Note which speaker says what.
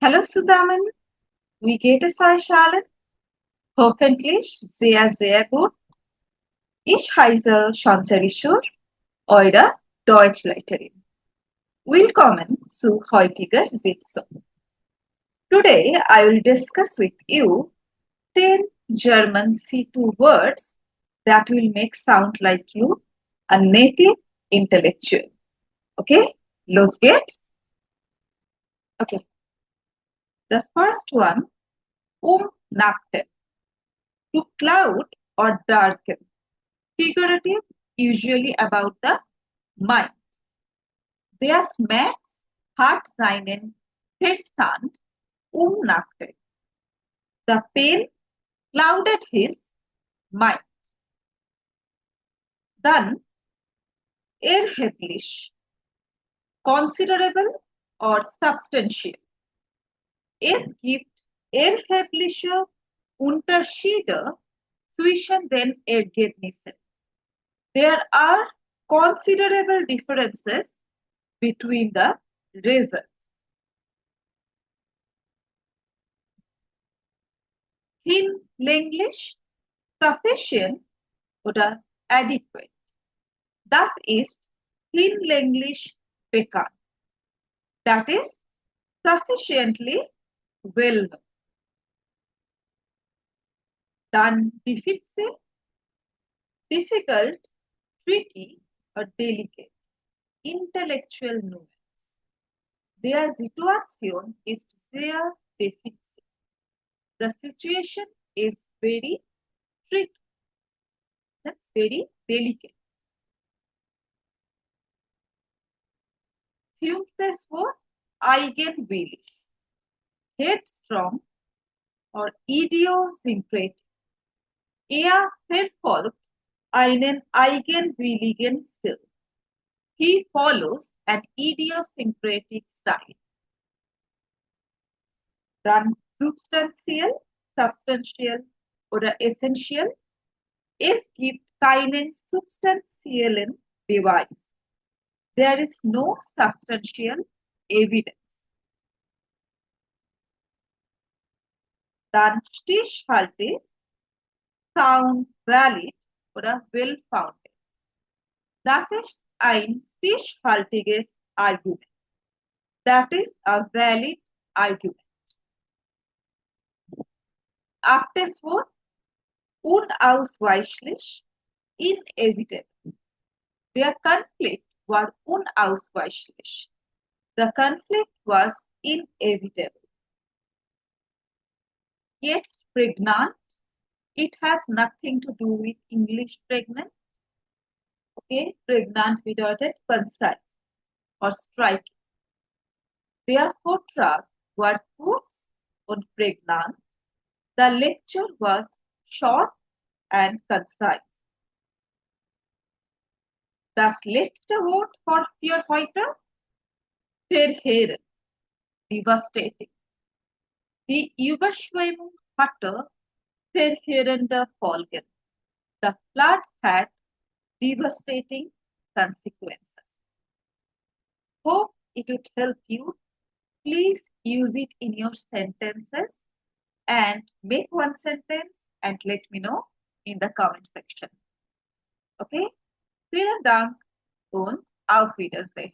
Speaker 1: Hallo zusammen, wie geht es euch allen? Hoffentlich sehr, sehr gut. Ich heiße Chancerishur, eure Deutschleiterin. Willkommen zu heutiger Sitzung. Today I will discuss with you 10 German C2 words that will make sound like you, a native intellectual. Okay, los geht's? Okay, the first one, Nachten, to cloud or darken. Figurative, usually about the mind. Der Schmerz hat seinen Verstand umnachtet. The pain clouded his mind. Dann erheblich, considerable or substantial. Es gibt erhebliche Unterschiede zwischen den Ergebnissen. There are considerable differences between the results. Hinlänglich, sufficient oder adequate. Das ist hinlänglich bekannt. That is sufficiently well known. Dann difficile, difficult, tricky or delicate. Intellectual nuance. Der Situation ist sehr difficile. The situation is very tricky. That's very delicate. Fünftes Wort, eigenwillig. Headstrong or idiosyncratic. Er verfolgt einen eigenwilligen Stil. He follows an idiosyncratic style. Dann substanziell, substantial oder essential. Es gibt keinen substanziellen Beweis. There is no substantial evidence. Dann stichhaltig, sound, valid oder well-founded. Das ist ein stichhaltiges Argument. That is a valid argument. Achtes Wort, unausweichlich, inevitable. Der Konflikt war unausweichlich. The conflict was inevitable. Jetzt pregnant. It has nothing to do with English pregnant. Okay, pregnant bedeutet concise or striking. Der Vortrag war kurz und pregnant. The lecture was short and concise. Das letzte Wort für heute, verheerend, devastating. Die Überschwemmung hatte verheerende Folgen. The flood had devastating consequences. Hope it would help you. Please use it in your sentences and make one sentence and let me know in the comment section. Okay? Vielen Dank und auf Wiedersehen.